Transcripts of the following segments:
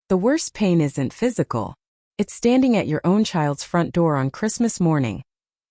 The worst pain isn't physical. It's standing at your own child's front door on Christmas morning,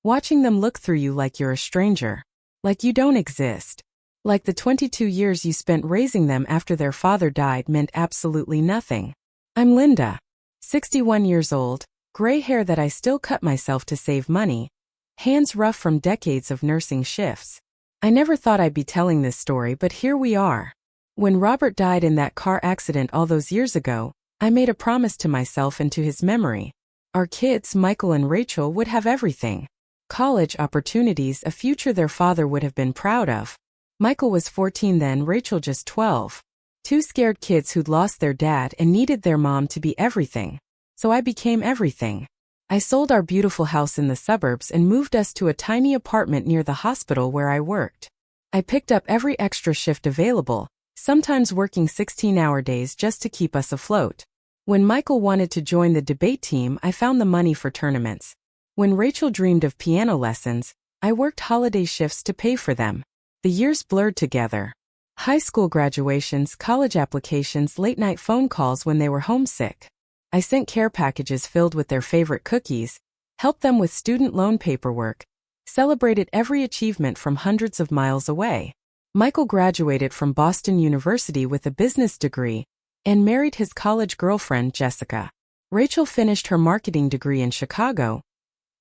watching them look through you like you're a stranger, like you don't exist, like the 22 years you spent raising them after their father died meant absolutely nothing. I'm Linda, 61 years old, gray hair that I still cut myself to save money, hands rough from decades of nursing shifts. I never thought I'd be telling this story, but here we are. When Robert died in that car accident all those years ago, I made a promise to myself and to his memory. Our kids, Michael and Rachel, would have everything. College opportunities, a future their father would have been proud of. Michael was 14 then, Rachel just 12. Two scared kids who'd lost their dad and needed their mom to be everything. So I became everything. I sold our beautiful house in the suburbs and moved us to a tiny apartment near the hospital where I worked. I picked up every extra shift available, sometimes working 16-hour days just to keep us afloat. When Michael wanted to join the debate team, I found the money for tournaments. When Rachel dreamed of piano lessons, I worked holiday shifts to pay for them. The years blurred together. High school graduations, college applications, late-night phone calls when they were homesick. I sent care packages filled with their favorite cookies, helped them with student loan paperwork, celebrated every achievement from hundreds of miles away. Michael graduated from Boston University with a business degree and married his college girlfriend, Jessica. Rachel finished her marketing degree in Chicago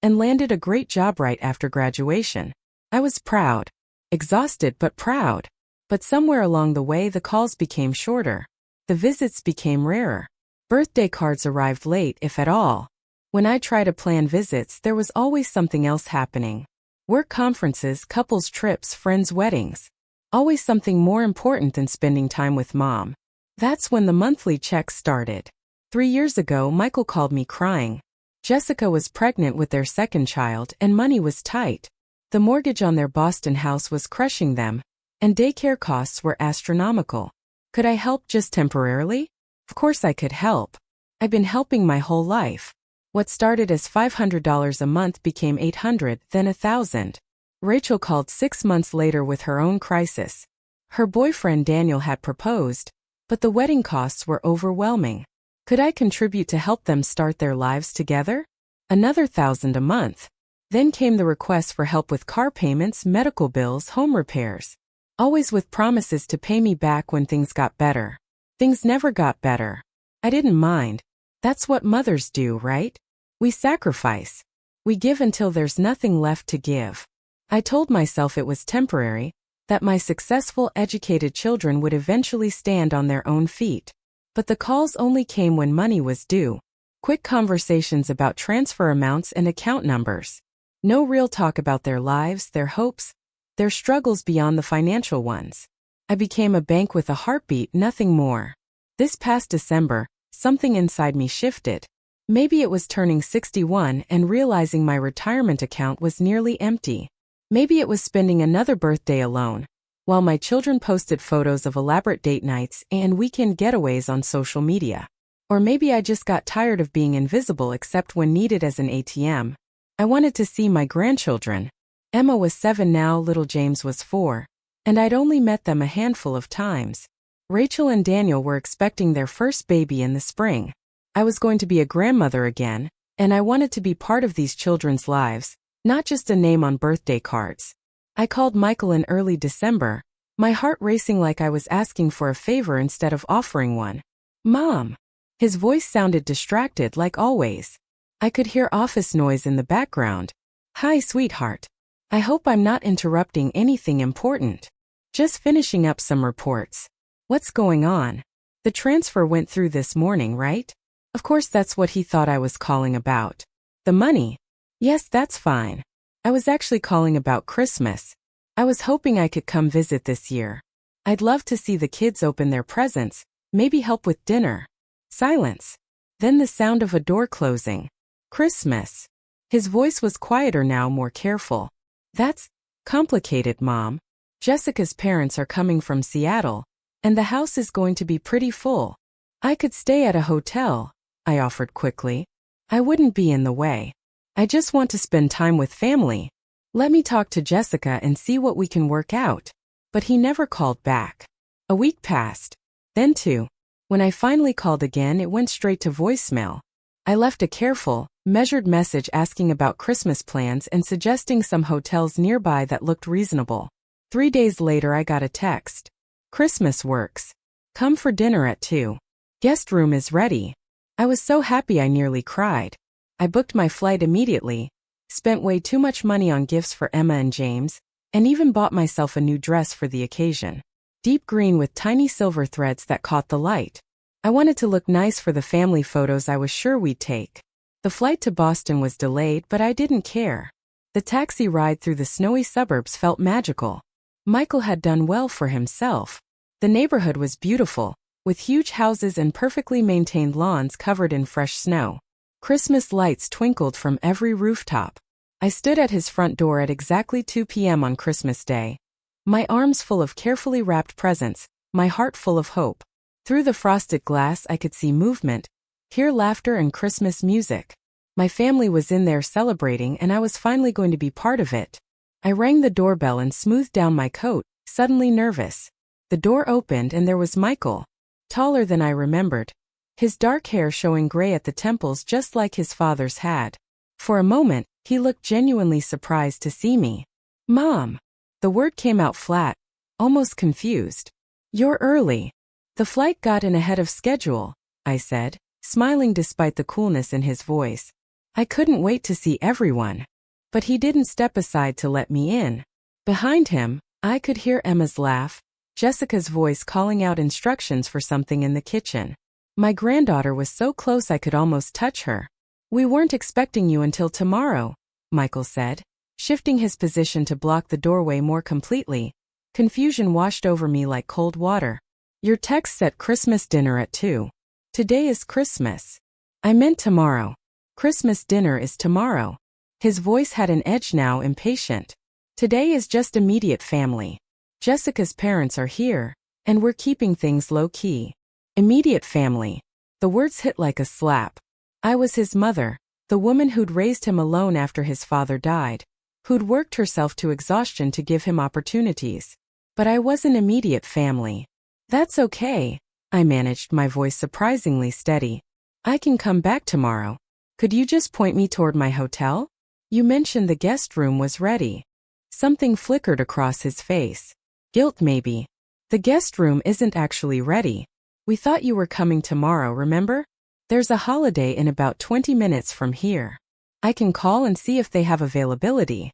and landed a great job right after graduation. I was proud. Exhausted but proud. But somewhere along the way the calls became shorter. The visits became rarer. Birthday cards arrived late, if at all. When I tried to plan visits, there was always something else happening. Work conferences, couples trips, friends' weddings. Always something more important than spending time with mom. That's when the monthly checks started. 3 years ago, Michael called me crying. Jessica was pregnant with their second child and money was tight. The mortgage on their Boston house was crushing them, and daycare costs were astronomical. Could I help just temporarily? Of course I could help. I've been helping my whole life. What started as $500 a month became $800, then $1,000. Rachel called 6 months later with her own crisis. Her boyfriend Daniel had proposed, but the wedding costs were overwhelming. Could I contribute to help them start their lives together? Another $1,000 a month. Then came the request for help with car payments, medical bills, home repairs. Always with promises to pay me back when things got better. Things never got better. I didn't mind. That's what mothers do, right? We sacrifice. We give until there's nothing left to give. I told myself it was temporary, that my successful, educated children would eventually stand on their own feet. But the calls only came when money was due. Quick conversations about transfer amounts and account numbers. No real talk about their lives, their hopes, their struggles beyond the financial ones. I became a bank with a heartbeat, nothing more. This past December, something inside me shifted. Maybe it was turning 61 and realizing my retirement account was nearly empty. Maybe it was spending another birthday alone, while my children posted photos of elaborate date nights and weekend getaways on social media. Or maybe I just got tired of being invisible except when needed as an ATM. I wanted to see my grandchildren. Emma was 7 now, little James was 4. And I'd only met them a handful of times. Rachel and Daniel were expecting their first baby in the spring. I was going to be a grandmother again, and I wanted to be part of these children's lives, not just a name on birthday cards. I called Michael in early December, my heart racing like I was asking for a favor instead of offering one. Mom! His voice sounded distracted like always. I could hear office noise in the background. Hi, sweetheart. I hope I'm not interrupting anything important. Just finishing up some reports. What's going on? The transfer went through this morning, right? Of course that's what he thought I was calling about. The money? Yes, that's fine. I was actually calling about Christmas. I was hoping I could come visit this year. I'd love to see the kids open their presents, maybe help with dinner. Silence. Then the sound of a door closing. Christmas. His voice was quieter now, more careful. That's complicated, Mom. Jessica's parents are coming from Seattle, and the house is going to be pretty full. I could stay at a hotel, I offered quickly. I wouldn't be in the way. I just want to spend time with family. Let me talk to Jessica and see what we can work out. But he never called back. A week passed. Then 2. When I finally called again, it went straight to voicemail. I left a careful, measured message asking about Christmas plans and suggesting some hotels nearby that looked reasonable. 3 days later, I got a text. Christmas works. Come for dinner at 2. Guest room is ready. I was so happy I nearly cried. I booked my flight immediately, spent way too much money on gifts for Emma and James, and even bought myself a new dress for the occasion. Deep green with tiny silver threads that caught the light. I wanted to look nice for the family photos I was sure we'd take. The flight to Boston was delayed, but I didn't care. The taxi ride through the snowy suburbs felt magical. Michael had done well for himself. The neighborhood was beautiful, with huge houses and perfectly maintained lawns covered in fresh snow. Christmas lights twinkled from every rooftop. I stood at his front door at exactly 2 p.m. on Christmas Day. My arms full of carefully wrapped presents, my heart full of hope. Through the frosted glass I could see movement, hear laughter and Christmas music. My family was in there celebrating and I was finally going to be part of it. I rang the doorbell and smoothed down my coat, suddenly nervous. The door opened and there was Michael. Taller than I remembered. His dark hair showing gray at the temples just like his father's had. For a moment, he looked genuinely surprised to see me. Mom. The word came out flat, almost confused. You're early. The flight got in ahead of schedule, I said, smiling despite the coolness in his voice. I couldn't wait to see everyone. But he didn't step aside to let me in. Behind him, I could hear Emma's laugh, Jessica's voice calling out instructions for something in the kitchen. My granddaughter was so close I could almost touch her. We weren't expecting you until tomorrow, Michael said, shifting his position to block the doorway more completely. Confusion washed over me like cold water. Your text said Christmas dinner at 2. Today is Christmas. I meant tomorrow. Christmas dinner is tomorrow. His voice had an edge now, impatient. Today is just immediate family. Jessica's parents are here, and we're keeping things low-key. Immediate family. The words hit like a slap. I was his mother, the woman who'd raised him alone after his father died, who'd worked herself to exhaustion to give him opportunities. But I wasn't immediate family. That's okay, I managed, my voice surprisingly steady. I can come back tomorrow. Could you just point me toward my hotel? You mentioned the guest room was ready. Something flickered across his face. Guilt, maybe. The guest room isn't actually ready. We thought you were coming tomorrow, remember? There's a holiday in about 20 minutes from here. I can call and see if they have availability.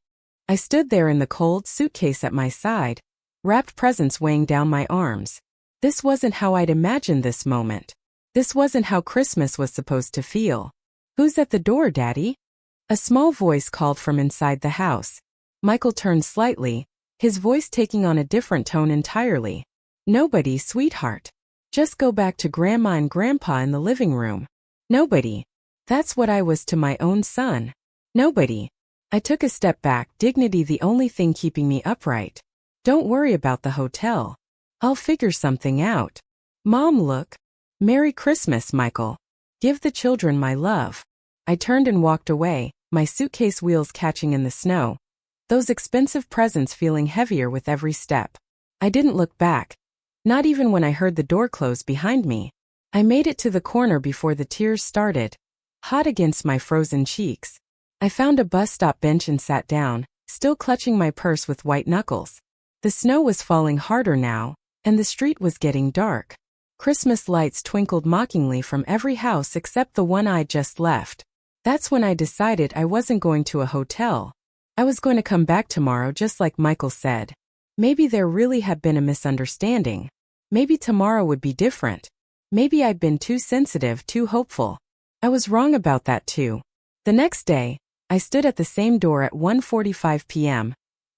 I stood there in the cold, suitcase at my side, wrapped presents weighing down my arms. This wasn't how I'd imagined this moment. This wasn't how Christmas was supposed to feel. Who's at the door, Daddy? A small voice called from inside the house. Michael turned slightly, his voice taking on a different tone entirely. Nobody, sweetheart. Just go back to Grandma and Grandpa in the living room. Nobody. That's what I was to my own son. Nobody. I took a step back, dignity the only thing keeping me upright. Don't worry about the hotel. I'll figure something out. Mom, look. Merry Christmas, Michael. Give the children my love. I turned and walked away, my suitcase wheels catching in the snow. Those expensive presents feeling heavier with every step. I didn't look back. Not even when I heard the door close behind me. I made it to the corner before the tears started, hot against my frozen cheeks. I found a bus stop bench and sat down, still clutching my purse with white knuckles. The snow was falling harder now, and the street was getting dark. Christmas lights twinkled mockingly from every house except the one I'd just left. That's when I decided I wasn't going to a hotel. I was going to come back tomorrow just like Michael said. Maybe there really had been a misunderstanding. Maybe tomorrow would be different. Maybe I'd been too sensitive, too hopeful. I was wrong about that too. The next day, I stood at the same door at 1:45 p.m.,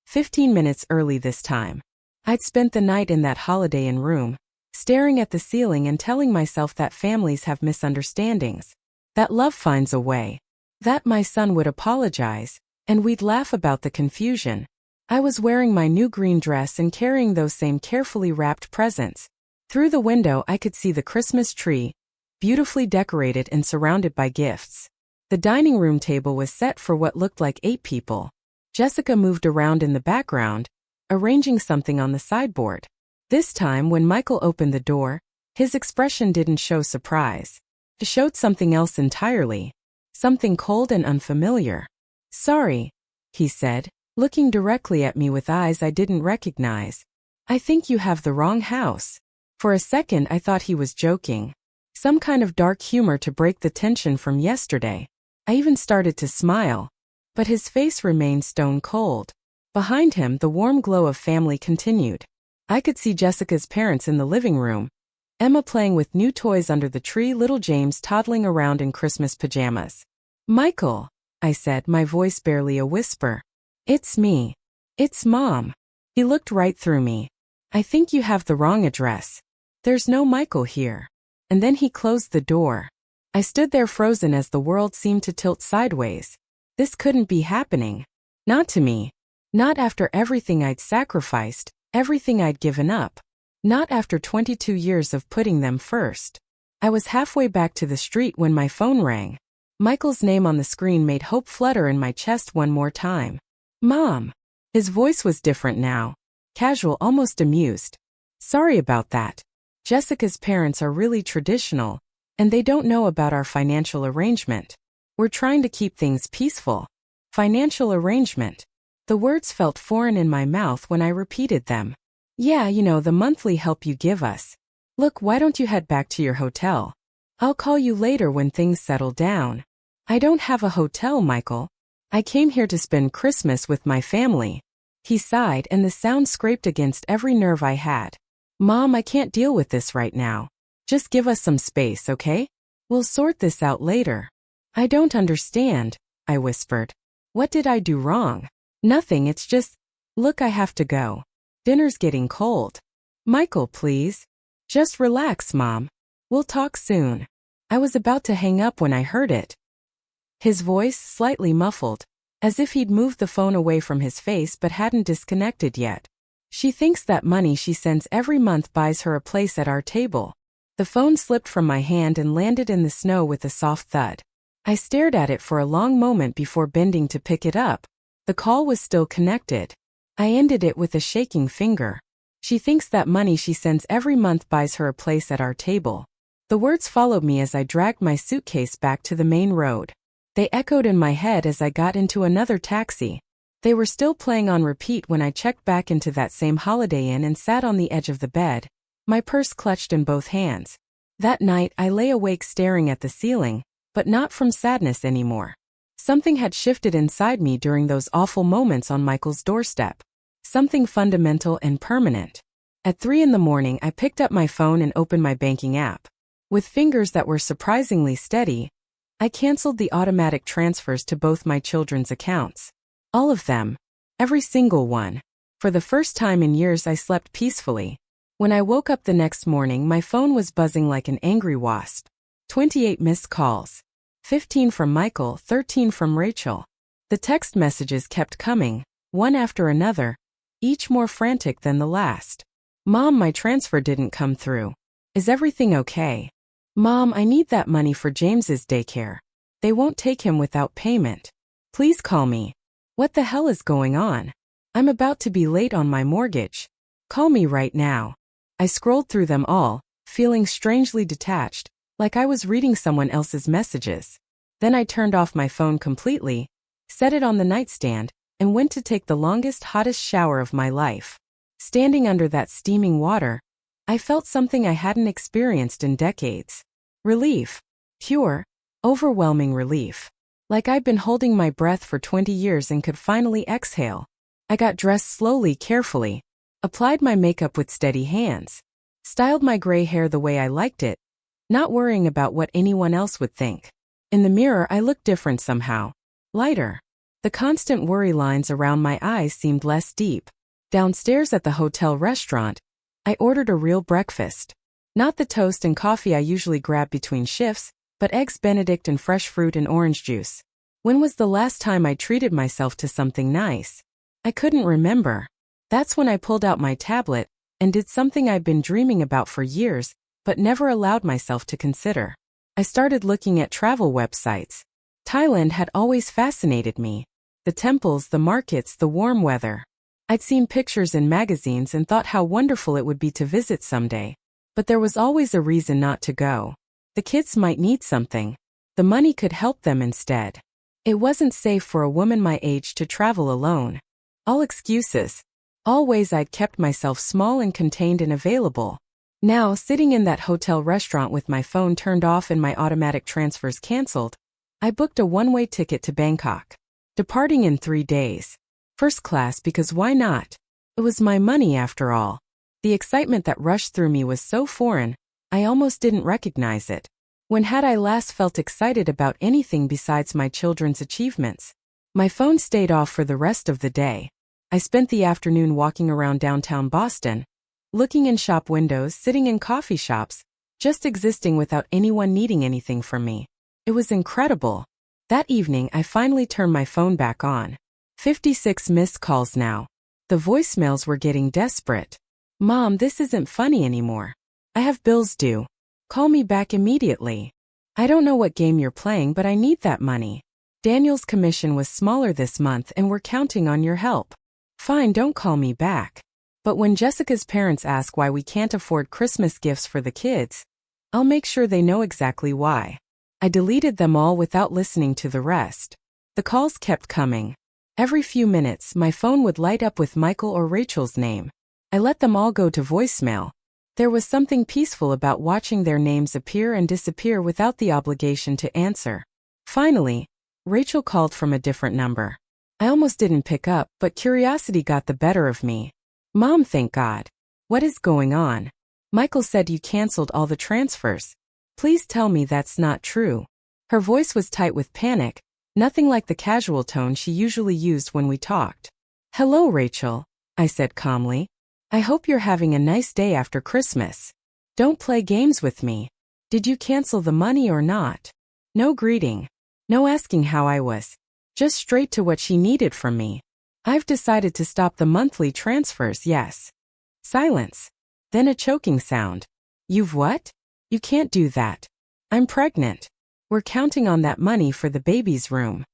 15 minutes early this time. I'd spent the night in that Holiday Inn room, staring at the ceiling and telling myself that families have misunderstandings, that love finds a way, that my son would apologize, and we'd laugh about the confusion. I was wearing my new green dress and carrying those same carefully wrapped presents. Through the window I could see the Christmas tree, beautifully decorated and surrounded by gifts. The dining room table was set for what looked like 8 people. Jessica moved around in the background, arranging something on the sideboard. This time when Michael opened the door, His expression didn't show surprise. It showed something else entirely. Something cold and unfamiliar. "Sorry," he said, looking directly at me with eyes I didn't recognize. "I think you have the wrong house." For a second I thought he was joking. Some kind of dark humor to break the tension from yesterday. I even started to smile. But his face remained stone cold. Behind him, the warm glow of family continued. I could see Jessica's parents in the living room. Emma playing with new toys under the tree, little James toddling around in Christmas pajamas. "Michael," I said, my voice barely a whisper. "It's me. It's Mom." He looked right through me. "I think you have the wrong address. There's no Michael here." And then he closed the door. I stood there frozen as the world seemed to tilt sideways. This couldn't be happening. Not to me. Not after everything I'd sacrificed, everything I'd given up. Not after 22 years of putting them first. I was halfway back to the street when my phone rang. Michael's name on the screen made hope flutter in my chest one more time. "Mom." His voice was different now. Casual, almost amused. "Sorry about that. Jessica's parents are really traditional, and they don't know about our financial arrangement. We're trying to keep things peaceful." Financial arrangement. The words felt foreign in my mouth when I repeated them. "Yeah, the monthly help you give us. Look, why don't you head back to your hotel? I'll call you later when things settle down." "I don't have a hotel, Michael. I came here to spend Christmas with my family." He sighed, and the sound scraped against every nerve I had. "Mom, I can't deal with this right now. Just give us some space, okay? We'll sort this out later." "I don't understand," I whispered. "What did I do wrong?" "Nothing, it's just, look, I have to go. Dinner's getting cold." "Michael, please. Just relax, Mom. We'll talk soon." I was about to hang up when I heard it. His voice, slightly muffled, as if he'd moved the phone away from his face but hadn't disconnected yet. "She thinks that money she sends every month buys her a place at our table." The phone slipped from my hand and landed in the snow with a soft thud. I stared at it for a long moment before bending to pick it up. The call was still connected. I ended it with a shaking finger. "She thinks that money she sends every month buys her a place at our table." The words followed me as I dragged my suitcase back to the main road. They echoed in my head as I got into another taxi. They were still playing on repeat when I checked back into that same Holiday Inn and sat on the edge of the bed, my purse clutched in both hands. That night I lay awake staring at the ceiling, but not from sadness anymore. Something had shifted inside me during those awful moments on Michael's doorstep. Something fundamental and permanent. At 3 in the morning, I picked up my phone and opened my banking app. With fingers that were surprisingly steady, I canceled the automatic transfers to both my children's accounts. All of them. Every single one. For the first time in years, I slept peacefully. When I woke up the next morning, my phone was buzzing like an angry wasp. 28 missed calls. 15 from Michael, 13 from Rachel. The text messages kept coming, one after another, each more frantic than the last. "Mom, my transfer didn't come through. Is everything okay? Mom, I need that money for James's daycare. They won't take him without payment. Please call me. What the hell is going on? I'm about to be late on my mortgage. Call me right now." I scrolled through them all, feeling strangely detached, like I was reading someone else's messages. Then I turned off my phone completely, set it on the nightstand, and went to take the longest, hottest shower of my life. Standing under that steaming water, I felt something I hadn't experienced in decades. Relief. Pure, overwhelming relief. Like I'd been holding my breath for 20 years and could finally exhale. I got dressed slowly, carefully, applied my makeup with steady hands, styled my gray hair the way I liked it, not worrying about what anyone else would think. In the mirror, I looked different somehow. Lighter. The constant worry lines around my eyes seemed less deep. Downstairs at the hotel restaurant, I ordered a real breakfast. Not the toast and coffee I usually grab between shifts, but eggs Benedict and fresh fruit and orange juice. When was the last time I treated myself to something nice? I couldn't remember. That's when I pulled out my tablet and did something I'd been dreaming about for years, but never allowed myself to consider. I started looking at travel websites. Thailand had always fascinated me. The temples, the markets, the warm weather. I'd seen pictures in magazines and thought how wonderful it would be to visit someday. But there was always a reason not to go. The kids might need something. The money could help them instead. It wasn't safe for a woman my age to travel alone. All excuses. All ways I'd kept myself small and contained and available. Now, sitting in that hotel restaurant with my phone turned off and my automatic transfers canceled, I booked a one-way ticket to Bangkok. Departing in 3 days. First class because why not? It was my money after all. The excitement that rushed through me was so foreign, I almost didn't recognize it. When had I last felt excited about anything besides my children's achievements? My phone stayed off for the rest of the day. I spent the afternoon walking around downtown Boston, looking in shop windows, sitting in coffee shops, just existing without anyone needing anything from me. It was incredible. That evening, I finally turned my phone back on. 56 missed calls now. The voicemails were getting desperate. Mom, this isn't funny anymore. I have bills due. Call me back immediately. I don't know what game you're playing, but I need that money. Daniel's commission was smaller this month and we're counting on your help. Fine, don't call me back. But when Jessica's parents ask why we can't afford Christmas gifts for the kids, I'll make sure they know exactly why. I deleted them all without listening to the rest. The calls kept coming. Every few minutes, my phone would light up with Michael or Rachel's name. I let them all go to voicemail. There was something peaceful about watching their names appear and disappear without the obligation to answer. Finally, Rachel called from a different number. I almost didn't pick up, but curiosity got the better of me. Mom, thank God. What is going on? Michael said you canceled all the transfers. Please tell me that's not true. Her voice was tight with panic, nothing like the casual tone she usually used when we talked. Hello, Rachel, I said calmly. I hope you're having a nice day after Christmas. Don't play games with me. Did you cancel the money or not? No greeting. No asking how I was. Just straight to what she needed from me. I've decided to stop the monthly transfers, yes. Silence. Then a choking sound. You've what? You can't do that. I'm pregnant. We're counting on that money for the baby's room.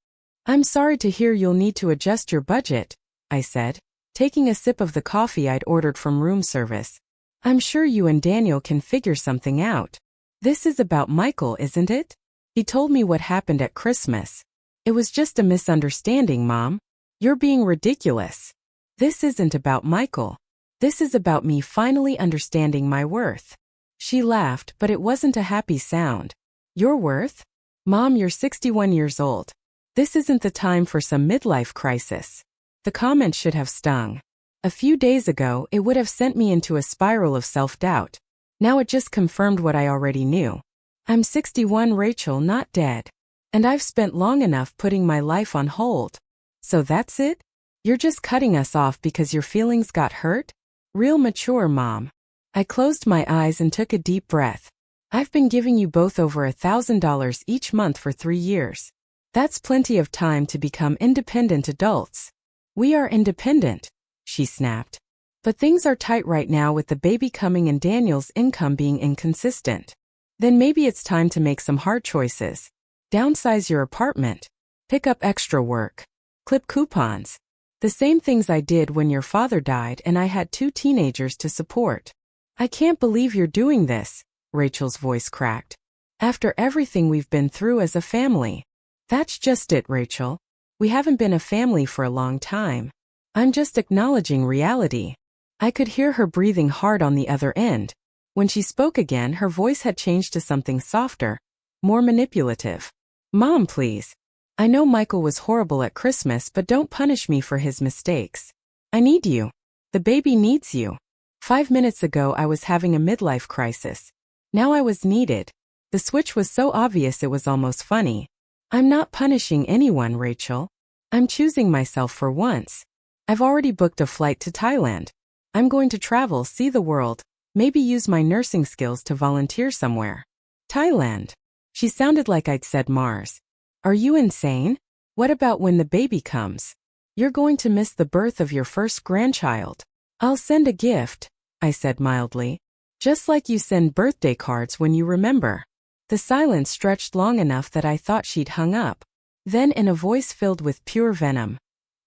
I'm sorry to hear you'll need to adjust your budget, I said, taking a sip of the coffee I'd ordered from room service. I'm sure you and Daniel can figure something out. This is about Michael, isn't it? He told me what happened at Christmas. It was just a misunderstanding, Mom. You're being ridiculous. This isn't about Michael. This is about me finally understanding my worth. She laughed, but it wasn't a happy sound. Your worth? Mom, you're 61 years old. This isn't the time for some midlife crisis. The comment should have stung. A few days ago, it would have sent me into a spiral of self-doubt. Now it just confirmed what I already knew. I'm 61, Rachel, not dead. And I've spent long enough putting my life on hold. So that's it? You're just cutting us off because your feelings got hurt? Real mature, Mom. I closed my eyes and took a deep breath. I've been giving you both over $1,000 each month for 3 years. That's plenty of time to become independent adults. We are independent, she snapped. But things are tight right now with the baby coming and Daniel's income being inconsistent. Then maybe it's time to make some hard choices. Downsize your apartment. Pick up extra work. Clip coupons. The same things I did when your father died and I had 2 teenagers to support. I can't believe you're doing this, Rachel's voice cracked. After everything we've been through as a family. That's just it, Rachel. We haven't been a family for a long time. I'm just acknowledging reality. I could hear her breathing hard on the other end. When she spoke again, her voice had changed to something softer, more manipulative. Mom, please. I know Michael was horrible at Christmas, but don't punish me for his mistakes. I need you. The baby needs you. 5 minutes ago I was having a midlife crisis. Now I was needed. The switch was so obvious it was almost funny. I'm not punishing anyone, Rachel. I'm choosing myself for once. I've already booked a flight to Thailand. I'm going to travel, see the world, maybe use my nursing skills to volunteer somewhere. Thailand. She sounded like I'd said Mars. Are you insane? What about when the baby comes? You're going to miss the birth of your first grandchild. I'll send a gift, I said mildly. Just like you send birthday cards when you remember. The silence stretched long enough that I thought she'd hung up. Then in a voice filled with pure venom.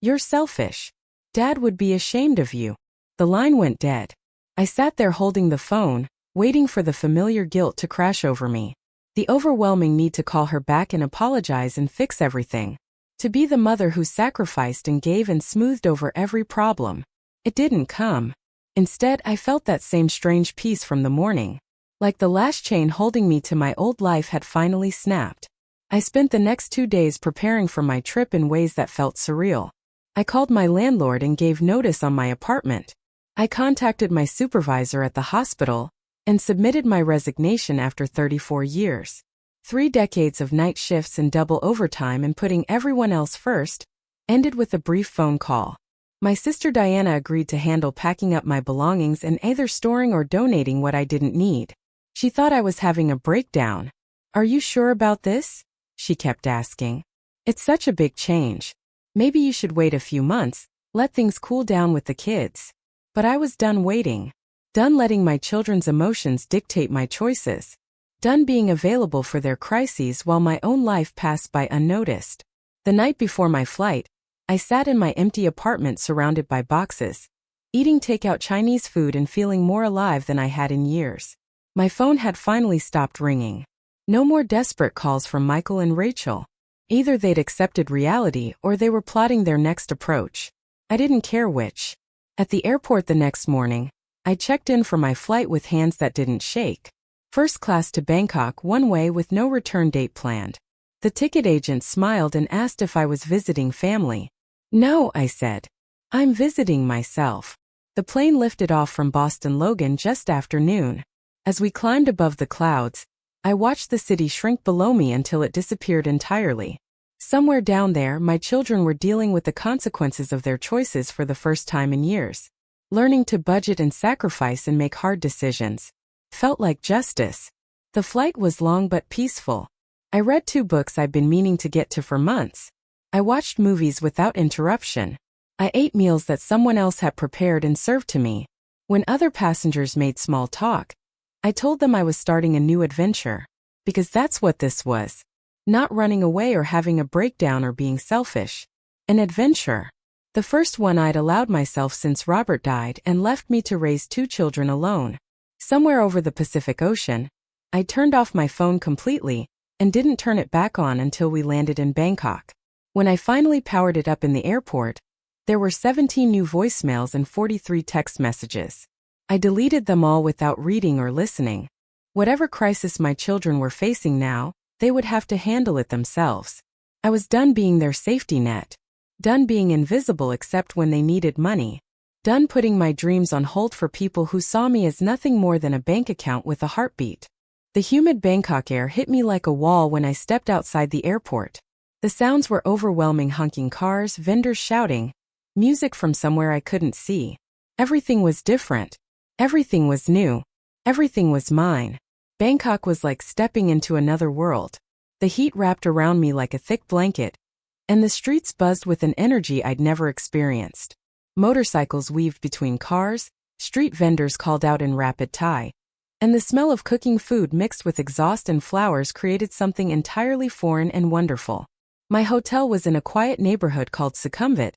You're selfish. Dad would be ashamed of you. The line went dead. I sat there holding the phone, waiting for the familiar guilt to crash over me. The overwhelming need to call her back and apologize and fix everything. To be the mother who sacrificed and gave and smoothed over every problem. It didn't come. Instead, I felt that same strange peace from the morning. Like the last chain holding me to my old life had finally snapped. I spent the next 2 days preparing for my trip in ways that felt surreal. I called my landlord and gave notice on my apartment. I contacted my supervisor at the hospital and submitted my resignation after 34 years. 3 decades of night shifts and double overtime and putting everyone else first ended with a brief phone call. My sister Diana agreed to handle packing up my belongings and either storing or donating what I didn't need. She thought I was having a breakdown. "Are you sure about this?" she kept asking. "It's such a big change. Maybe you should wait a few months, let things cool down with the kids." But I was done waiting. Done letting my children's emotions dictate my choices. Done being available for their crises while my own life passed by unnoticed. The night before my flight, I sat in my empty apartment surrounded by boxes, eating takeout Chinese food and feeling more alive than I had in years. My phone had finally stopped ringing. No more desperate calls from Michael and Rachel. Either they'd accepted reality or they were plotting their next approach. I didn't care which. At the airport the next morning, I checked in for my flight with hands that didn't shake. First class to Bangkok one way with no return date planned. The ticket agent smiled and asked if I was visiting family. "No," I said. "I'm visiting myself." The plane lifted off from Boston Logan just after noon. As we climbed above the clouds, I watched the city shrink below me until it disappeared entirely. Somewhere down there, my children were dealing with the consequences of their choices for the first time in years. Learning to budget and sacrifice and make hard decisions. Felt like justice. The flight was long but peaceful. I read 2 books I'd been meaning to get to for months. I watched movies without interruption. I ate meals that someone else had prepared and served to me. When other passengers made small talk, I told them I was starting a new adventure. Because that's what this was. Not running away or having a breakdown or being selfish. An adventure. The first one I'd allowed myself since Robert died and left me to raise 2 children alone. Somewhere over the Pacific Ocean, I turned off my phone completely and didn't turn it back on until we landed in Bangkok. When I finally powered it up in the airport, there were 17 new voicemails and 43 text messages. I deleted them all without reading or listening. Whatever crisis my children were facing now, they would have to handle it themselves. I was done being their safety net. Done being invisible except when they needed money. Done putting my dreams on hold for people who saw me as nothing more than a bank account with a heartbeat. The humid Bangkok air hit me like a wall when I stepped outside the airport. The sounds were overwhelming: honking cars, vendors shouting, music from somewhere I couldn't see. Everything was different. Everything was new. Everything was mine. Bangkok was like stepping into another world. The heat wrapped around me like a thick blanket, and the streets buzzed with an energy I'd never experienced. Motorcycles weaved between cars, street vendors called out in rapid Thai, and the smell of cooking food mixed with exhaust and flowers created something entirely foreign and wonderful. My hotel was in a quiet neighborhood called Sukhumvit,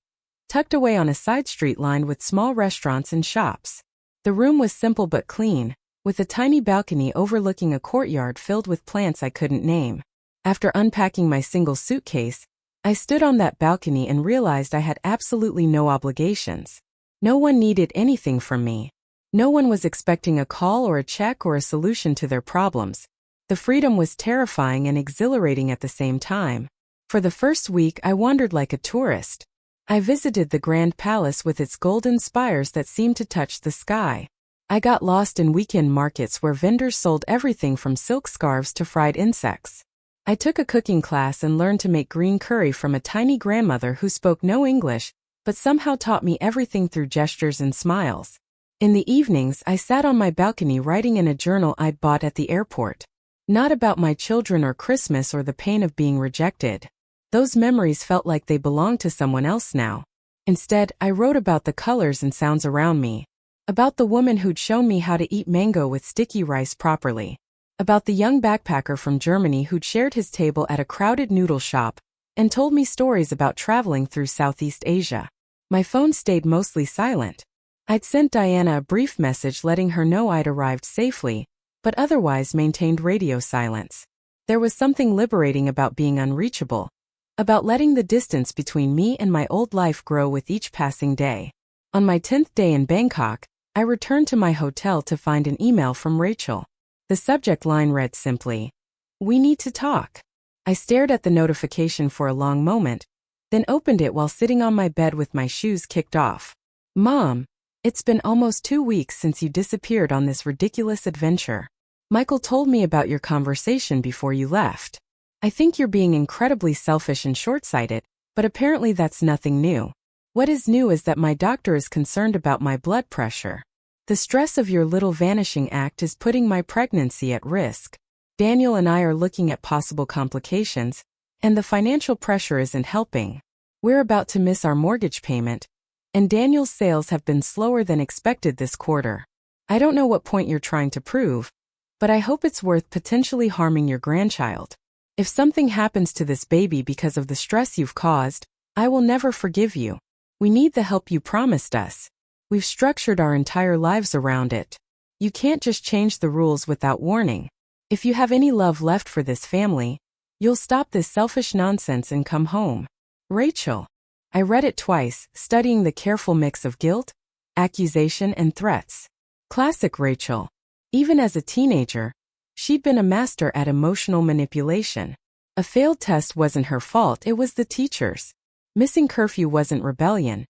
tucked away on a side street lined with small restaurants and shops. The room was simple but clean, with a tiny balcony overlooking a courtyard filled with plants I couldn't name. After unpacking my single suitcase, I stood on that balcony and realized I had absolutely no obligations. No one needed anything from me. No one was expecting a call or a check or a solution to their problems. The freedom was terrifying and exhilarating at the same time. For the first week, I wandered like a tourist. I visited the Grand Palace with its golden spires that seemed to touch the sky. I got lost in weekend markets where vendors sold everything from silk scarves to fried insects. I took a cooking class and learned to make green curry from a tiny grandmother who spoke no English, but somehow taught me everything through gestures and smiles. In the evenings, I sat on my balcony writing in a journal I'd bought at the airport. Not about my children or Christmas or the pain of being rejected. Those memories felt like they belonged to someone else now. Instead, I wrote about the colors and sounds around me. About the woman who'd shown me how to eat mango with sticky rice properly. About the young backpacker from Germany who'd shared his table at a crowded noodle shop and told me stories about traveling through Southeast Asia. My phone stayed mostly silent. I'd sent Diana a brief message letting her know I'd arrived safely, but otherwise maintained radio silence. There was something liberating about being unreachable, about letting the distance between me and my old life grow with each passing day. On my 10th day in Bangkok, I returned to my hotel to find an email from Rachel. The subject line read simply, "We need to talk." I stared at the notification for a long moment, then opened it while sitting on my bed with my shoes kicked off. "Mom, it's been almost 2 weeks since you disappeared on this ridiculous adventure. Michael told me about your conversation before you left. I think you're being incredibly selfish and short-sighted, but apparently that's nothing new. What is new is that my doctor is concerned about my blood pressure. The stress of your little vanishing act is putting my pregnancy at risk. Daniel and I are looking at possible complications, and the financial pressure isn't helping. We're about to miss our mortgage payment, and Daniel's sales have been slower than expected this quarter. I don't know what point you're trying to prove, but I hope it's worth potentially harming your grandchild. If something happens to this baby because of the stress you've caused, I will never forgive you. We need the help you promised us. We've structured our entire lives around it. You can't just change the rules without warning. If you have any love left for this family, you'll stop this selfish nonsense and come home. Rachel." I read it twice, studying the careful mix of guilt, accusation, and threats. Classic Rachel. Even as a teenager, she'd been a master at emotional manipulation. A failed test wasn't her fault, it was the teacher's. Missing curfew wasn't rebellion.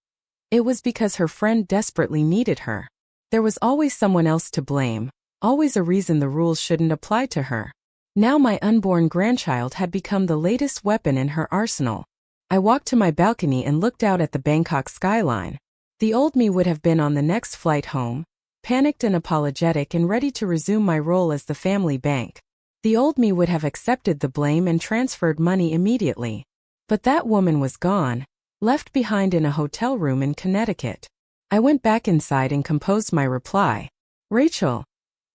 It was because her friend desperately needed her. There was always someone else to blame, always a reason the rules shouldn't apply to her. Now my unborn grandchild had become the latest weapon in her arsenal. I walked to my balcony and looked out at the Bangkok skyline. The old me would have been on the next flight home, panicked and apologetic and ready to resume my role as the family bank. The old me would have accepted the blame and transferred money immediately. But that woman was gone, left behind in a hotel room in Connecticut. I went back inside and composed my reply. "Rachel,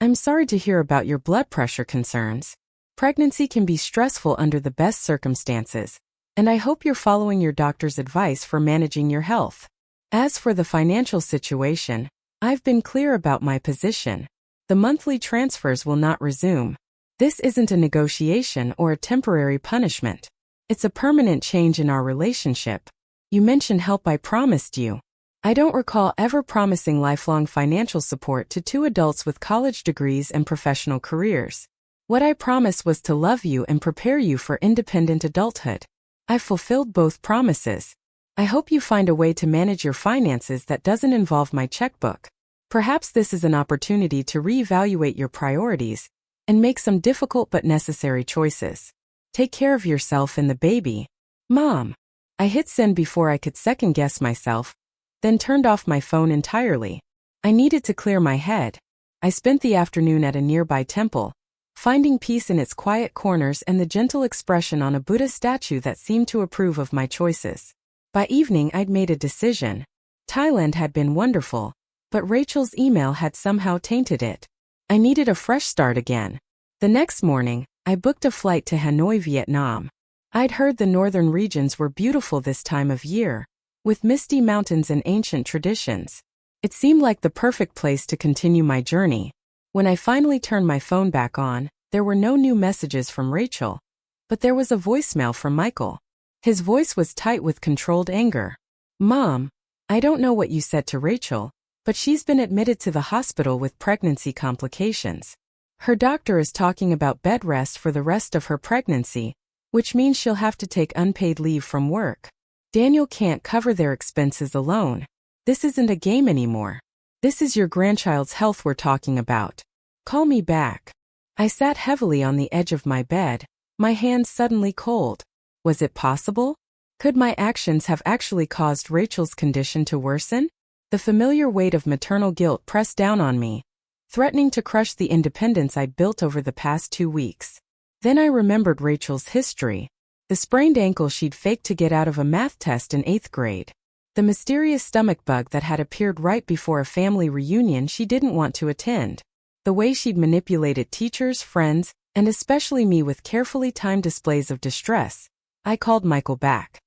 I'm sorry to hear about your blood pressure concerns. Pregnancy can be stressful under the best circumstances, and I hope you're following your doctor's advice for managing your health. As for the financial situation, I've been clear about my position. The monthly transfers will not resume. This isn't a negotiation or a temporary punishment. It's a permanent change in our relationship. You mentioned help I promised you. I don't recall ever promising lifelong financial support to two adults with college degrees and professional careers. What I promised was to love you and prepare you for independent adulthood. I've fulfilled both promises. I hope you find a way to manage your finances that doesn't involve my checkbook. Perhaps this is an opportunity to reevaluate your priorities and make some difficult but necessary choices. Take care of yourself and the baby. Mom." I hit send before I could second-guess myself, then turned off my phone entirely. I needed to clear my head. I spent the afternoon at a nearby temple, finding peace in its quiet corners and the gentle expression on a Buddha statue that seemed to approve of my choices. By evening I'd made a decision. Thailand had been wonderful, but Rachel's email had somehow tainted it. I needed a fresh start again. The next morning, I booked a flight to Hanoi, Vietnam. I'd heard the northern regions were beautiful this time of year, with misty mountains and ancient traditions. It seemed like the perfect place to continue my journey. When I finally turned my phone back on, there were no new messages from Rachel, but there was a voicemail from Michael. His voice was tight with controlled anger. "Mom, I don't know what you said to Rachel, but she's been admitted to the hospital with pregnancy complications. Her doctor is talking about bed rest for the rest of her pregnancy, which means she'll have to take unpaid leave from work. Daniel can't cover their expenses alone. This isn't a game anymore. This is your grandchild's health we're talking about. Call me back." I sat heavily on the edge of my bed, my hands suddenly cold. Was it possible? Could my actions have actually caused Rachel's condition to worsen? The familiar weight of maternal guilt pressed down on me, threatening to crush the independence I'd built over the past 2 weeks. Then I remembered Rachel's history. The sprained ankle she'd faked to get out of a math test in 8th grade. The mysterious stomach bug that had appeared right before a family reunion she didn't want to attend. The way she'd manipulated teachers, friends, and especially me with carefully timed displays of distress. I called Michael back.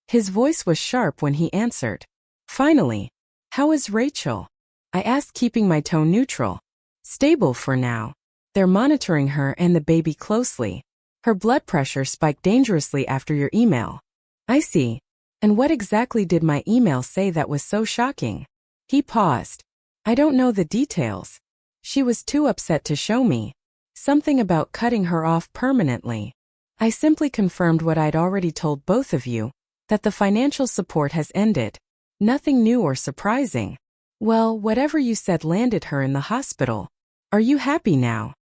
His voice was sharp when he answered. "Finally. How is Rachel? I asked, keeping my tone neutral. Stable for now. They're monitoring her and the baby closely. Her blood pressure spiked dangerously after your email. I see. And what exactly did my email say that was so shocking? He paused. I don't know the details. She was too upset to show me. Something about cutting her off permanently. I simply confirmed what I'd already told both of you, that the financial support has ended. Nothing new or surprising. Well, whatever you said landed her in the hospital. Are you happy now?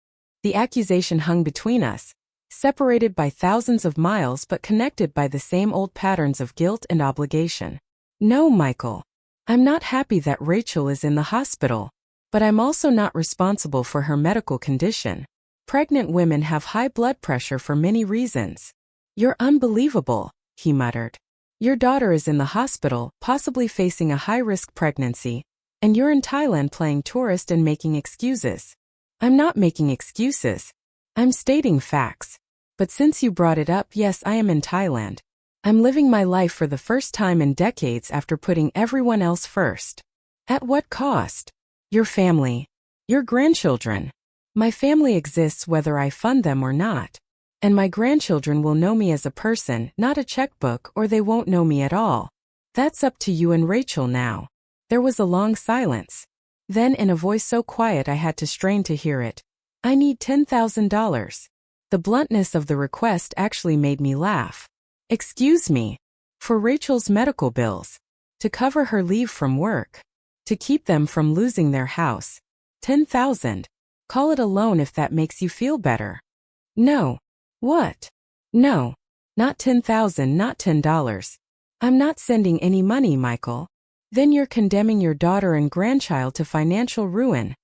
The accusation hung between us, separated by thousands of miles but connected by the same old patterns of guilt and obligation. No, Michael. I'm not happy that Rachel is in the hospital, but I'm also not responsible for her medical condition. Pregnant women have high blood pressure for many reasons. You're unbelievable, he muttered. Your daughter is in the hospital, possibly facing a high-risk pregnancy, and you're in Thailand playing tourist and making excuses. I'm not making excuses. I'm stating facts. But since you brought it up, yes, I am in Thailand. I'm living my life for the first time in decades after putting everyone else first. At what cost? Your family. Your grandchildren. My family exists whether I fund them or not. And my grandchildren will know me as a person, not a checkbook, or they won't know me at all. That's up to you and Rachel now. There was a long silence. Then, in a voice so quiet I had to strain to hear it, I need $10,000. The bluntness of the request actually made me laugh. Excuse me. For Rachel's medical bills. To cover her leave from work. To keep them from losing their house. 10,000. Call it a loan if that makes you feel better. No. What? No. Not 10,000, not $10. I'm not sending any money, Michael. Then you're condemning your daughter and grandchild to financial ruin,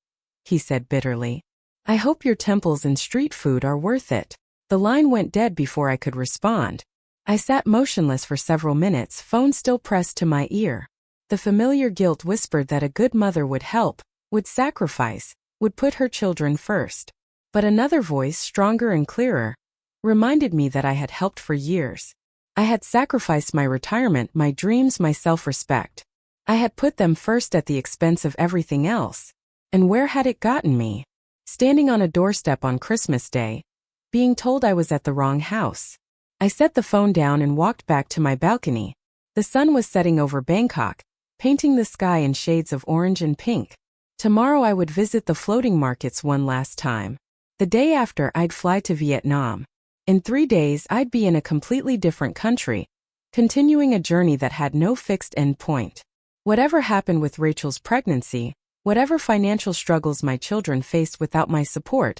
he said bitterly. I hope your temples and street food are worth it. The line went dead before I could respond. I sat motionless for several minutes, phone still pressed to my ear. The familiar guilt whispered that a good mother would help, would sacrifice, would put her children first. But another voice, stronger and clearer, reminded me that I had helped for years. I had sacrificed my retirement, my dreams, my self-respect. I had put them first at the expense of everything else. And where had it gotten me? Standing on a doorstep on Christmas Day, being told I was at the wrong house. I set the phone down and walked back to my balcony. The sun was setting over Bangkok, painting the sky in shades of orange and pink. Tomorrow I would visit the floating markets one last time. The day after I'd fly to Vietnam. In 3 days I'd be in a completely different country, continuing a journey that had no fixed end point. Whatever happened with Rachel's pregnancy, whatever financial struggles my children faced without my support,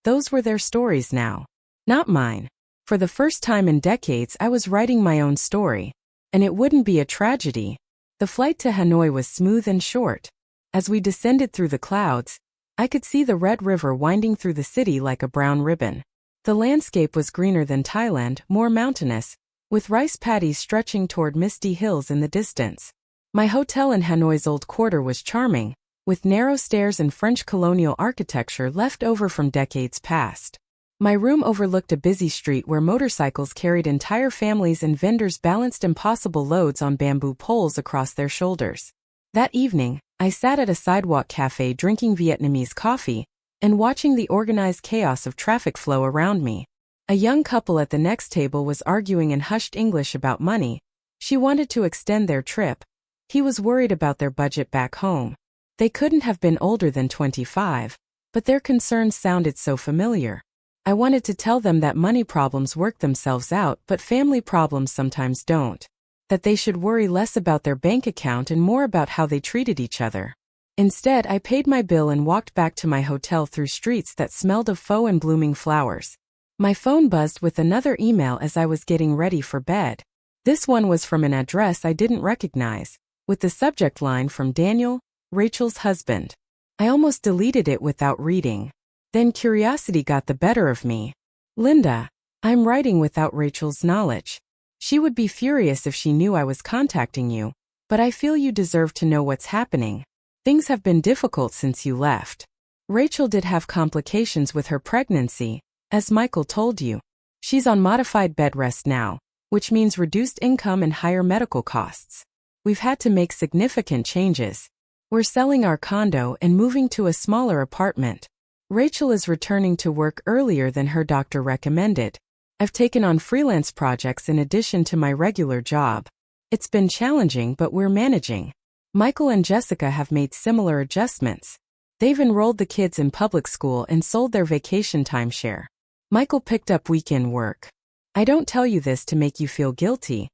those were their stories now. Not mine. For the first time in decades I was writing my own story. And it wouldn't be a tragedy. The flight to Hanoi was smooth and short. As we descended through the clouds, I could see the Red River winding through the city like a brown ribbon. The landscape was greener than Thailand, more mountainous, with rice paddies stretching toward misty hills in the distance. My hotel in Hanoi's old quarter was charming, with narrow stairs and French colonial architecture left over from decades past. My room overlooked a busy street where motorcycles carried entire families and vendors balanced impossible loads on bamboo poles across their shoulders. That evening, I sat at a sidewalk cafe drinking Vietnamese coffee and watching the organized chaos of traffic flow around me. A young couple at the next table was arguing in hushed English about money. She wanted to extend their trip. He was worried about their budget back home. They couldn't have been older than 25, but their concerns sounded so familiar. I wanted to tell them that money problems work themselves out, but family problems sometimes don't. That they should worry less about their bank account and more about how they treated each other. Instead, I paid my bill and walked back to my hotel through streets that smelled of pho and blooming flowers. My phone buzzed with another email as I was getting ready for bed. This one was from an address I didn't recognize, with the subject line from Daniel, Rachel's husband. I almost deleted it without reading. Then curiosity got the better of me. Linda, I'm writing without Rachel's knowledge. She would be furious if she knew I was contacting you, but I feel you deserve to know what's happening. Things have been difficult since you left. Rachel did have complications with her pregnancy, as Michael told you. She's on modified bed rest now, which means reduced income and higher medical costs. We've had to make significant changes, We're selling our condo and moving to a smaller apartment. Rachel is returning to work earlier than her doctor recommended. I've taken on freelance projects in addition to my regular job. It's been challenging, but we're managing. Michael and Jessica have made similar adjustments. They've enrolled the kids in public school and sold their vacation timeshare. Michael picked up weekend work. I don't tell you this to make you feel guilty,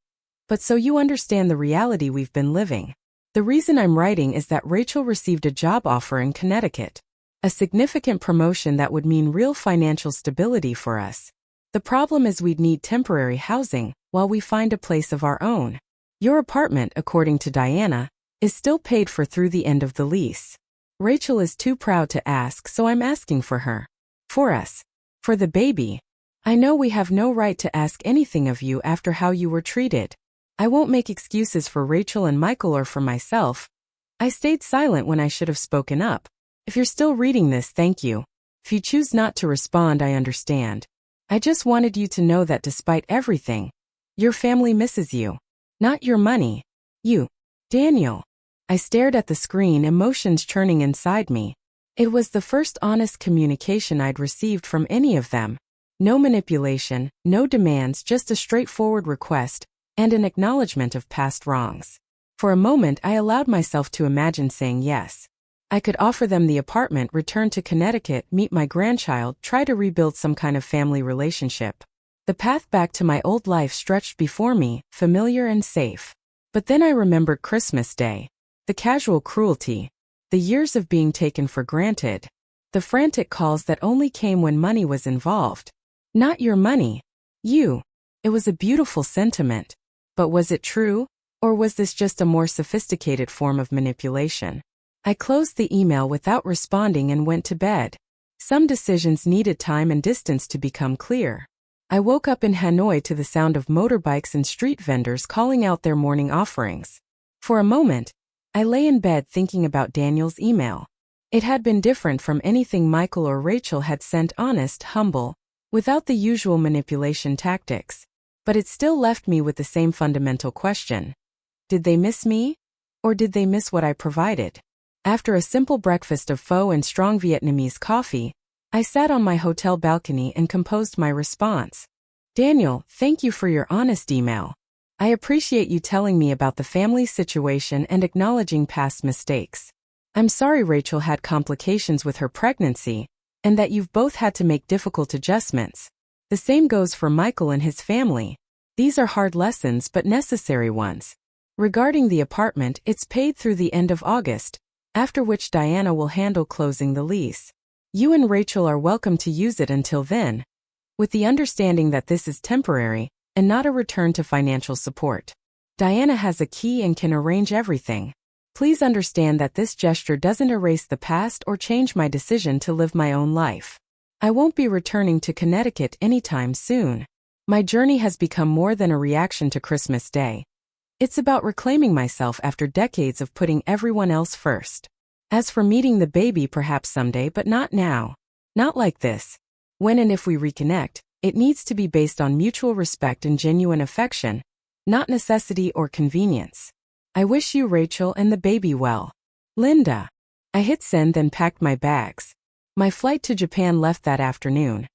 but so you understand the reality we've been living. The reason I'm writing is that Rachel received a job offer in Connecticut. A significant promotion that would mean real financial stability for us. The problem is we'd need temporary housing while we find a place of our own. Your apartment, according to Diana, is still paid for through the end of the lease. Rachel is too proud to ask, so I'm asking for her. For us. For the baby. I know we have no right to ask anything of you after how you were treated. I won't make excuses for Rachel and Michael or for myself. I stayed silent when I should have spoken up. If you're still reading this, thank you. If you choose not to respond, I understand. I just wanted you to know that despite everything, your family misses you. Not your money. You. Daniel. I stared at the screen, emotions churning inside me. It was the first honest communication I'd received from any of them. No manipulation, no demands, just a straightforward request and an acknowledgement of past wrongs. For a moment, I allowed myself to imagine saying yes. I could offer them the apartment, return to Connecticut, meet my grandchild, try to rebuild some kind of family relationship. The path back to my old life stretched before me, familiar and safe. But then I remembered Christmas Day. The casual cruelty. The years of being taken for granted. The frantic calls that only came when money was involved. Not your money. You. It was a beautiful sentiment. But was it true? Or was this just a more sophisticated form of manipulation? I closed the email without responding and went to bed. Some decisions needed time and distance to become clear. I woke up in Hanoi to the sound of motorbikes and street vendors calling out their morning offerings. For a moment, I lay in bed thinking about Daniel's email. It had been different from anything Michael or Rachel had sent, honest, humble, without the usual manipulation tactics. But it still left me with the same fundamental question. Did they miss me? Or did they miss what I provided? After a simple breakfast of pho and strong Vietnamese coffee, I sat on my hotel balcony and composed my response. Daniel, thank you for your honest email. I appreciate you telling me about the family situation and acknowledging past mistakes. I'm sorry Rachel had complications with her pregnancy, and that you've both had to make difficult adjustments. The same goes for Michael and his family. These are hard lessons but necessary ones. Regarding the apartment, it's paid through the end of August, after which Diana will handle closing the lease. You and Rachel are welcome to use it until then, with the understanding that this is temporary and not a return to financial support. Diana has a key and can arrange everything. Please understand that this gesture doesn't erase the past or change my decision to live my own life. I won't be returning to Connecticut anytime soon. My journey has become more than a reaction to Christmas Day. It's about reclaiming myself after decades of putting everyone else first. As for meeting the baby, perhaps someday, but not now. Not like this. When and if we reconnect, it needs to be based on mutual respect and genuine affection, not necessity or convenience. I wish you, Rachel, and the baby well. Linda. I hit send, then packed my bags. My flight to Japan left that afternoon.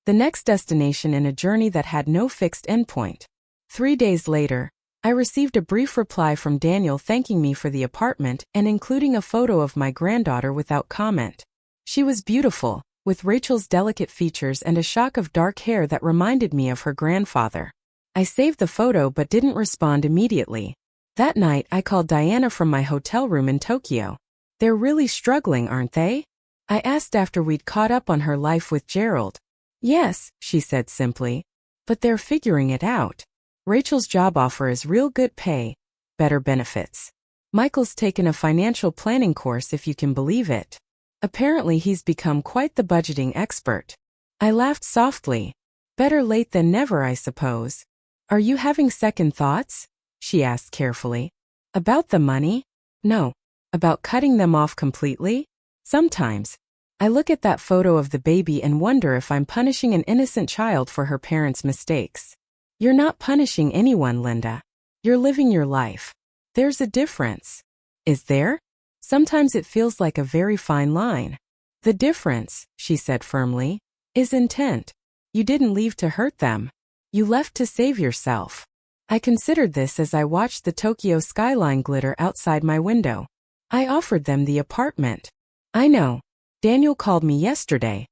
The next destination in a journey that had no fixed endpoint. 3 days later, I received a brief reply from Daniel thanking me for the apartment and including a photo of my granddaughter without comment. She was beautiful, with Rachel's delicate features and a shock of dark hair that reminded me of her grandfather. I saved the photo but didn't respond immediately. That night, I called Diana from my hotel room in Tokyo. They're really struggling, aren't they? I asked after we'd caught up on her life with Gerald. Yes, she said simply. But they're figuring it out. Rachel's job offer is real good pay, better benefits. Michael's taken a financial planning course, if you can believe it. Apparently he's become quite the budgeting expert. I laughed softly. Better late than never, I suppose. Are you having second thoughts? She asked carefully. About the money? No. About cutting them off completely? Sometimes. I look at that photo of the baby and wonder if I'm punishing an innocent child for her parents' mistakes. You're not punishing anyone, Linda. You're living your life. There's a difference. Is there? Sometimes it feels like a very fine line. The difference, she said firmly, is intent. You didn't leave to hurt them. You left to save yourself. I considered this as I watched the Tokyo skyline glitter outside my window. I offered them the apartment. I know. Daniel called me yesterday.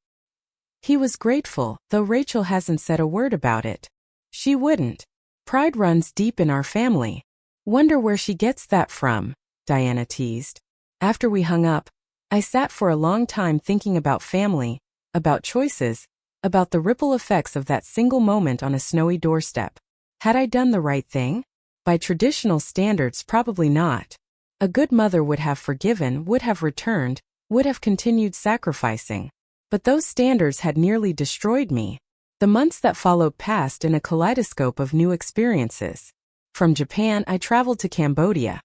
He was grateful, though Rachel hasn't said a word about it. She wouldn't. Pride runs deep in our family. Wonder where she gets that from, Diana teased. After we hung up, I sat for a long time thinking about family, about choices, about the ripple effects of that single moment on a snowy doorstep. Had I done the right thing? By traditional standards, probably not. A good mother would have forgiven, would have returned, would have continued sacrificing. But those standards had nearly destroyed me. The months that followed passed in a kaleidoscope of new experiences. From Japan, I traveled to Cambodia,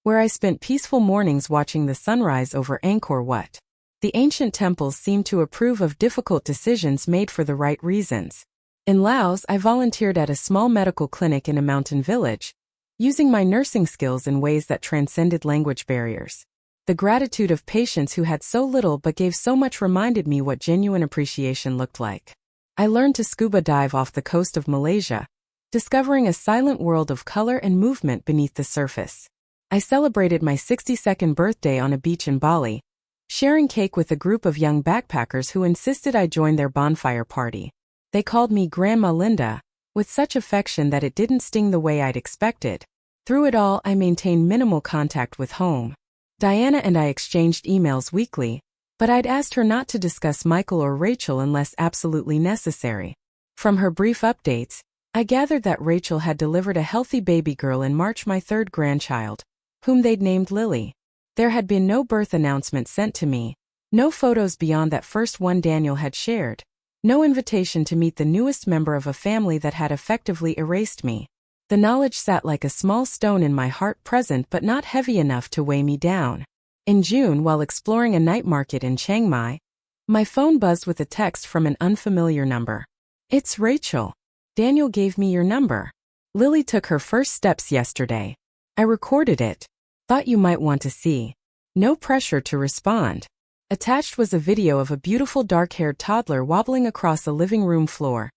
where I spent peaceful mornings watching the sunrise over Angkor Wat. The ancient temples seemed to approve of difficult decisions made for the right reasons. In Laos, I volunteered at a small medical clinic in a mountain village, using my nursing skills in ways that transcended language barriers. The gratitude of patients who had so little but gave so much reminded me what genuine appreciation looked like. I learned to scuba dive off the coast of Malaysia, discovering a silent world of color and movement beneath the surface. I celebrated my 62nd birthday on a beach in Bali, sharing cake with a group of young backpackers who insisted I join their bonfire party. They called me Grandma Linda, with such affection that it didn't sting the way I'd expected. Through it all, I maintained minimal contact with home. Diana and I exchanged emails weekly, but I'd asked her not to discuss Michael or Rachel unless absolutely necessary. From her brief updates, I gathered that Rachel had delivered a healthy baby girl in March, my third grandchild, whom they'd named Lily. There had been no birth announcement sent to me, no photos beyond that first one Daniel had shared, no invitation to meet the newest member of a family that had effectively erased me. The knowledge sat like a small stone in my heart, present but not heavy enough to weigh me down. In June, while exploring a night market in Chiang Mai, my phone buzzed with a text from an unfamiliar number. It's Rachel. Daniel gave me your number. Lily took her first steps yesterday. I recorded it. Thought you might want to see. No pressure to respond. Attached was a video of a beautiful dark-haired toddler wobbling across a living room floor,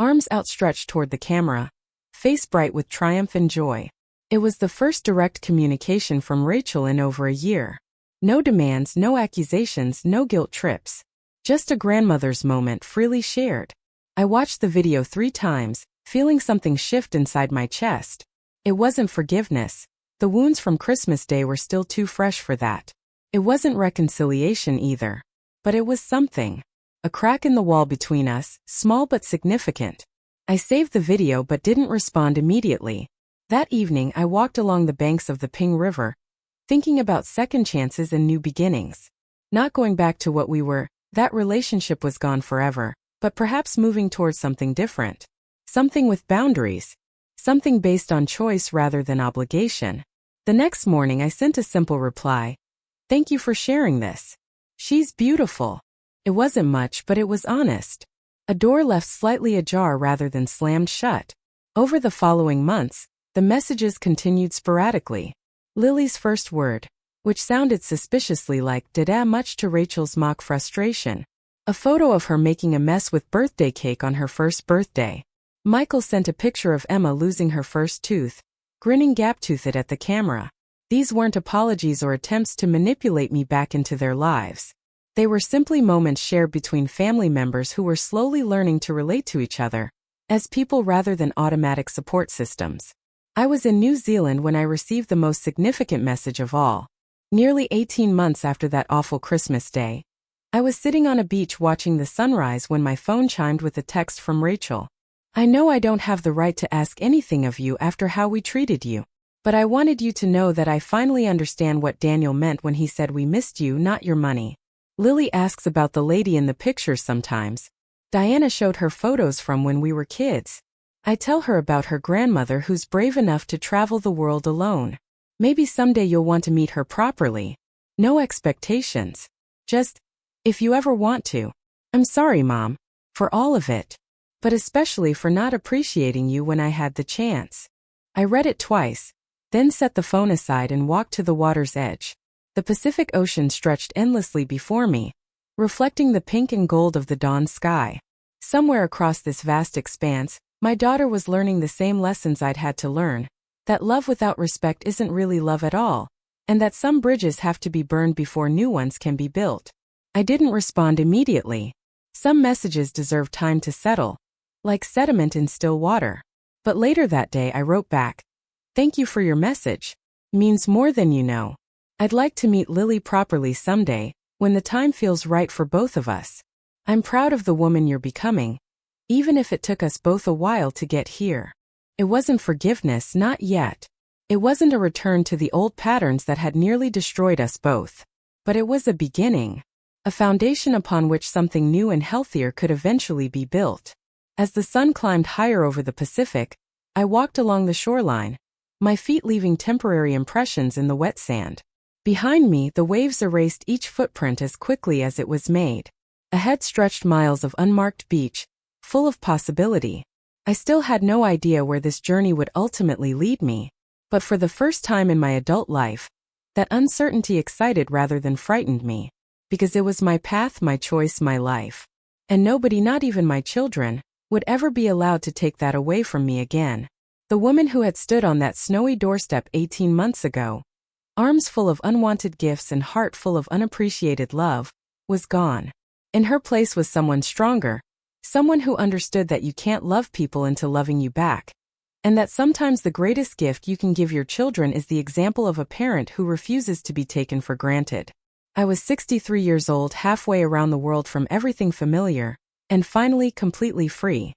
arms outstretched toward the camera, face bright with triumph and joy. It was the first direct communication from Rachel in over a year. No demands, no accusations, no guilt trips. Just a grandmother's moment freely shared. I watched the video 3 times, feeling something shift inside my chest. It wasn't forgiveness. The wounds from Christmas Day were still too fresh for that. It wasn't reconciliation either. But it was something. A crack in the wall between us, small but significant. I saved the video but didn't respond immediately. That evening I walked along the banks of the Ping River, thinking about second chances and new beginnings. Not going back to what we were, that relationship was gone forever, but perhaps moving towards something different. Something with boundaries. Something based on choice rather than obligation. The next morning I sent a simple reply. Thank you for sharing this. She's beautiful. It wasn't much, but it was honest. A door left slightly ajar rather than slammed shut. Over the following months, the messages continued sporadically. Lily's first word, which sounded suspiciously like dada, much to Rachel's mock frustration. A photo of her making a mess with birthday cake on her first birthday. Michael sent a picture of Emma losing her first tooth, grinning gap-toothed at the camera. These weren't apologies or attempts to manipulate me back into their lives. They were simply moments shared between family members who were slowly learning to relate to each other, as people rather than automatic support systems. I was in New Zealand when I received the most significant message of all. Nearly 18 months after that awful Christmas Day, I was sitting on a beach watching the sunrise when my phone chimed with a text from Rachel. I know I don't have the right to ask anything of you after how we treated you, but I wanted you to know that I finally understand what Daniel meant when he said we missed you, not your money. Lily asks about the lady in the pictures sometimes. Diana showed her photos from when we were kids. I tell her about her grandmother who's brave enough to travel the world alone. Maybe someday you'll want to meet her properly. No expectations. Just, if you ever want to. I'm sorry, Mom, for all of it. But especially for not appreciating you when I had the chance. I read it twice, then set the phone aside and walked to the water's edge. The Pacific Ocean stretched endlessly before me, reflecting the pink and gold of the dawn sky. Somewhere across this vast expanse, my daughter was learning the same lessons I'd had to learn, that love without respect isn't really love at all, and that some bridges have to be burned before new ones can be built. I didn't respond immediately. Some messages deserve time to settle, like sediment in still water. But later that day I wrote back, "Thank you for your message. Means more than you know. I'd like to meet Lily properly someday, when the time feels right for both of us. I'm proud of the woman you're becoming, even if it took us both a while to get here." It wasn't forgiveness, not yet. It wasn't a return to the old patterns that had nearly destroyed us both. But it was a beginning. A foundation upon which something new and healthier could eventually be built. As the sun climbed higher over the Pacific, I walked along the shoreline, my feet leaving temporary impressions in the wet sand. Behind me, the waves erased each footprint as quickly as it was made. Ahead stretched miles of unmarked beach, full of possibility. I still had no idea where this journey would ultimately lead me, but for the first time in my adult life, that uncertainty excited rather than frightened me. Because it was my path, my choice, my life. And nobody, not even my children, would ever be allowed to take that away from me again. The woman who had stood on that snowy doorstep 18 months ago, arms full of unwanted gifts and heart full of unappreciated love, was gone. In her place was someone stronger, someone who understood that you can't love people into loving you back, and that sometimes the greatest gift you can give your children is the example of a parent who refuses to be taken for granted. I was 63 years old, halfway around the world from everything familiar, and finally completely free.